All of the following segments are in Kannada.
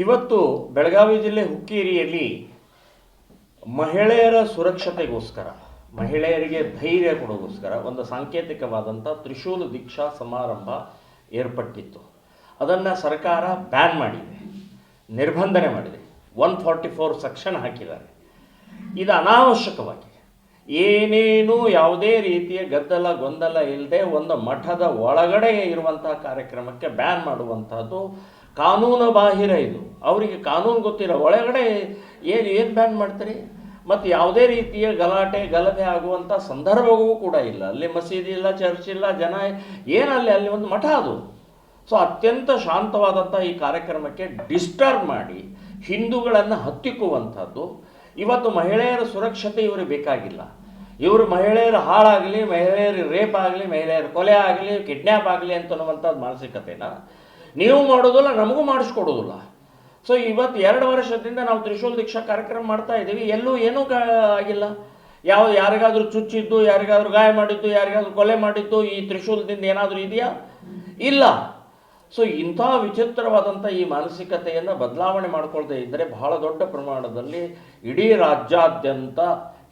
ಇವತ್ತು ಬೆಳಗಾವಿ ಜಿಲ್ಲೆ ಹುಕ್ಕೇರಿಯಲ್ಲಿ ಮಹಿಳೆಯರ ಸುರಕ್ಷತೆಗೋಸ್ಕರ ಮಹಿಳೆಯರಿಗೆ ಧೈರ್ಯ ಕೊಡೋಗೋಸ್ಕರ ಒಂದು ಸಾಂಕೇತಿಕವಾದಂಥ ತ್ರಿಶೂಲ ದೀಕ್ಷಾ ಸಮಾರಂಭ ಏರ್ಪಟ್ಟಿತ್ತು. ಅದನ್ನು ಸರ್ಕಾರ ಬ್ಯಾನ್ ಮಾಡಿದೆ, ನಿರ್ಬಂಧನೆ ಮಾಡಿದೆ. 144 ಸೆಕ್ಷನ್ ಹಾಕಿದ್ದಾರೆ. ಇದು ಅನಾವಶ್ಯಕವಾಗಿ ಏನೇನು ಯಾವುದೇ ರೀತಿಯ ಗದ್ದಲ ಗೊಂದಲ ಇಲ್ಲದೆ ಒಂದು ಮಠದ ಒಳಗಡೆ ಇರುವಂತಹ ಕಾರ್ಯಕ್ರಮಕ್ಕೆ ಬ್ಯಾನ್ ಮಾಡುವಂಥದ್ದು ಕಾನೂನು ಬಾಹಿರ. ಇದು ಅವರಿಗೆ ಕಾನೂನು ಗೊತ್ತಿಲ್ಲ. ಒಳಗಡೆ ಏನು ಬ್ಯಾನ್ ಮಾಡ್ತಾರೆ? ಮತ್ತು ಯಾವುದೇ ರೀತಿಯ ಗಲಾಟೆ ಗಲಭೆ ಆಗುವಂಥ ಸಂದರ್ಭವೂ ಕೂಡ ಇಲ್ಲ. ಅಲ್ಲಿ ಮಸೀದಿ ಇಲ್ಲ, ಚರ್ಚ್ ಇಲ್ಲ, ಜನ ಅಲ್ಲಿ ಒಂದು ಮಠ ಅದು. ಸೊ ಅತ್ಯಂತ ಶಾಂತವಾದಂಥ ಈ ಕಾರ್ಯಕ್ರಮಕ್ಕೆ ಡಿಸ್ಟರ್ಬ್ ಮಾಡಿ ಹಿಂದೂಗಳನ್ನು ಹತ್ತಿಕ್ಕುವಂಥದ್ದು. ಇವತ್ತು ಮಹಿಳೆಯರ ಸುರಕ್ಷತೆ ಇವರಿಗೆ ಬೇಕಾಗಿಲ್ಲ. ಇವರು ಮಹಿಳೆಯರು ಹಾಳಾಗಲಿ, ಮಹಿಳೆಯರು ರೇಪ್ ಆಗಲಿ, ಮಹಿಳೆಯರು ಕೊಲೆ ಆಗಲಿ, ಕಿಡ್ನ್ಯಾಪ್ ಆಗಲಿ ಅಂತನ್ನುವಂಥದ್ದು ಮಾನಸಿಕತೆನ ನೀವು ಮಾಡೋದಿಲ್ಲ, ನಮಗೂ ಮಾಡಿಸ್ಕೊಡೋದಿಲ್ಲ. ಸೊ ಇವತ್ತು 2 ವರ್ಷದಿಂದ ನಾವು ತ್ರಿಶೂಲ್ ದೀಕ್ಷಾ ಕಾರ್ಯಕ್ರಮ ಮಾಡ್ತಾ ಇದ್ದೀವಿ. ಎಲ್ಲೂ ಏನೂ ಆಗಿಲ್ಲ. ಯಾರಿಗಾದ್ರೂ ಚುಚ್ಚಿದ್ದು, ಯಾರಿಗಾದ್ರೂ ಗಾಯ ಮಾಡಿದ್ದು, ಯಾರಿಗಾದ್ರೂ ಕೊಲೆ ಮಾಡಿದ್ದು ಈ ತ್ರಿಶೂಲದಿಂದ ಏನಾದರೂ ಇದೆಯಾ? ಇಲ್ಲ. ಸೊ ಇಂಥ ವಿಚಿತ್ರವಾದಂಥ ಈ ಮಾನಸಿಕತೆಯನ್ನು ಬದಲಾವಣೆ ಮಾಡ್ಕೊಳ್ದೇ ಇದ್ದರೆ ಬಹಳ ದೊಡ್ಡ ಪ್ರಮಾಣದಲ್ಲಿ ಇಡೀ ರಾಜ್ಯಾದ್ಯಂತ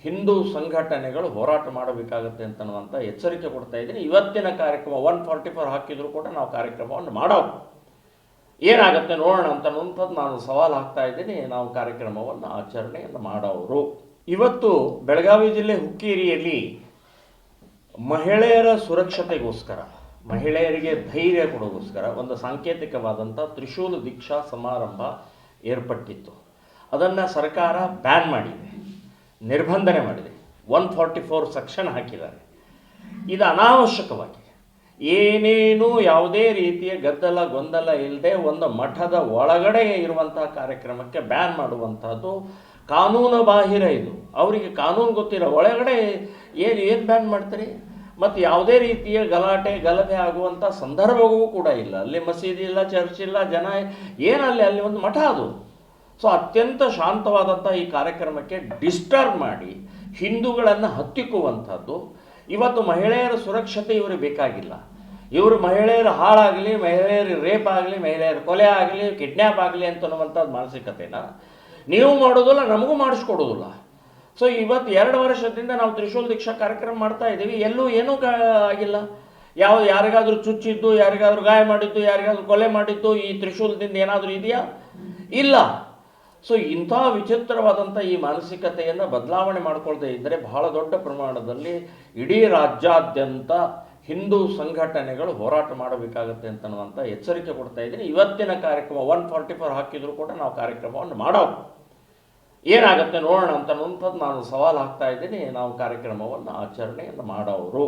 ಹಿಂದೂ ಸಂಘಟನೆಗಳು ಹೋರಾಟ ಮಾಡಬೇಕಾಗುತ್ತೆ ಅಂತನ್ನುವಂಥ ಎಚ್ಚರಿಕೆ ಕೊಡ್ತಾ ಇದ್ದೀನಿ. ಇವತ್ತಿನ ಕಾರ್ಯಕ್ರಮ 144 ಹಾಕಿದರೂ ಕೂಡ ನಾವು ಕಾರ್ಯಕ್ರಮವನ್ನು ಮಾಡೋದು. ಏನಾಗುತ್ತೆ ನೋಡೋಣ ಅಂತನ್ನುವಂಥದ್ದು ನಾನು ಸವಾಲು ಹಾಕ್ತಾ ಇದ್ದೀನಿ. ನಾವು ಕಾರ್ಯಕ್ರಮವನ್ನು ಆಚರಣೆಯನ್ನು ಮಾಡೋರು. ಇವತ್ತು ಬೆಳಗಾವಿ ಜಿಲ್ಲೆ ಹುಕ್ಕೇರಿಯಲ್ಲಿ ಮಹಿಳೆಯರ ಸುರಕ್ಷತೆಗೋಸ್ಕರ ಮಹಿಳೆಯರಿಗೆ ಧೈರ್ಯ ಕೊಡೋಗೋಸ್ಕರ ಒಂದು ಸಾಂಕೇತಿಕವಾದಂಥ ತ್ರಿಶೂಲ ದೀಕ್ಷಾ ಸಮಾರಂಭ ಏರ್ಪಟ್ಟಿತ್ತು. ಅದನ್ನು ಸರ್ಕಾರ ಬ್ಯಾನ್ ಮಾಡಿದೆ, ನಿರ್ಬಂಧನೆ ಮಾಡಿದೆ. 144 ಸೆಕ್ಷನ್ ಹಾಕಿದ್ದಾರೆ. ಇದು ಅನಾವಶ್ಯಕವಾಗಿ ಏನೇನು ಯಾವುದೇ ರೀತಿಯ ಗದ್ದಲ ಗೊಂದಲ ಇಲ್ಲದೆ ಒಂದು ಮಠದ ಒಳಗಡೆ ಇರುವಂತಹ ಕಾರ್ಯಕ್ರಮಕ್ಕೆ ಬ್ಯಾನ್ ಮಾಡುವಂಥದ್ದು ಕಾನೂನು ಬಾಹಿರ. ಇದು ಅವರಿಗೆ ಕಾನೂನು ಗೊತ್ತಿಲ್ಲ. ಒಳಗಡೆ ಏನು ಬ್ಯಾನ್ ಮಾಡ್ತಾರೆ? ಮತ್ತು ಯಾವುದೇ ರೀತಿಯ ಗಲಾಟೆ ಗಲಭೆ ಆಗುವಂಥ ಸಂದರ್ಭವೂ ಕೂಡ ಇಲ್ಲ. ಅಲ್ಲಿ ಮಸೀದಿ ಇಲ್ಲ, ಚರ್ಚ್ ಇಲ್ಲ, ಜನ ಅಲ್ಲಿ ಒಂದು ಮಠ ಅದು. ಸೊ ಅತ್ಯಂತ ಶಾಂತವಾದಂಥ ಈ ಕಾರ್ಯಕ್ರಮಕ್ಕೆ ಡಿಸ್ಟರ್ಬ್ ಮಾಡಿ ಹಿಂದೂಗಳನ್ನು ಹತ್ತಿಕ್ಕುವಂಥದ್ದು. ಇವತ್ತು ಮಹಿಳೆಯರ ಸುರಕ್ಷತೆ ಇವರಿಗೆ ಬೇಕಾಗಿಲ್ಲ. ಇವರು ಮಹಿಳೆಯರು ಹಾಳಾಗಲಿ, ಮಹಿಳೆಯರು ರೇಪ್ ಆಗಲಿ, ಮಹಿಳೆಯರು ಕೊಲೆ ಆಗಲಿ, ಕಿಡ್ನ್ಯಾಪ್ ಆಗಲಿ ಅಂತನ್ನುವಂಥದ್ದು ಮಾನಸಿಕತೆನ ನೀವು ಮಾಡೋದಿಲ್ಲ, ನಮಗೂ ಮಾಡಿಸ್ಕೊಡೋದಿಲ್ಲ. ಸೊ ಇವತ್ತು 2 ವರ್ಷದಿಂದ ನಾವು ತ್ರಿಶೂಲ್ ದೀಕ್ಷಾ ಕಾರ್ಯಕ್ರಮ ಮಾಡ್ತಾ ಇದ್ದೀವಿ. ಎಲ್ಲೂ ಏನೂ ಆಗಿಲ್ಲ. ಯಾರಿಗಾದ್ರೂ ಚುಚ್ಚಿದ್ದು, ಯಾರಿಗಾದ್ರೂ ಗಾಯ ಮಾಡಿದ್ದು, ಯಾರಿಗಾದ್ರೂ ಕೊಲೆ ಮಾಡಿದ್ದು ಈ ತ್ರಿಶೂಲದಿಂದ ಏನಾದರೂ ಇದೆಯಾ? ಇಲ್ಲ. ಸೊ ಇಂಥ ವಿಚಿತ್ರವಾದಂಥ ಈ ಮಾನಸಿಕತೆಯನ್ನು ಬದಲಾವಣೆ ಮಾಡ್ಕೊಳ್ದೇ ಇದ್ದರೆ ಬಹಳ ದೊಡ್ಡ ಪ್ರಮಾಣದಲ್ಲಿ ಇಡೀ ರಾಜ್ಯಾದ್ಯಂತ ಹಿಂದೂ ಸಂಘಟನೆಗಳು ಹೋರಾಟ ಮಾಡಬೇಕಾಗತ್ತೆ ಅಂತನ್ನುವಂಥ ಎಚ್ಚರಿಕೆ ಕೊಡ್ತಾ ಇದ್ದೀನಿ. ಇವತ್ತಿನ ಕಾರ್ಯಕ್ರಮ 144 ಹಾಕಿದರೂ ಕೂಡ ನಾವು ಕಾರ್ಯಕ್ರಮವನ್ನು ಮಾಡೋದು. ಏನಾಗುತ್ತೆ ನೋಡೋಣ ಅಂತನ್ನುವಂಥದ್ದು ನಾನು ಸವಾಲು ಹಾಕ್ತಾ ಇದ್ದೀನಿ. ನಾವು ಕಾರ್ಯಕ್ರಮವನ್ನು ಆಚರಣೆಯನ್ನು ಮಾಡೋರು.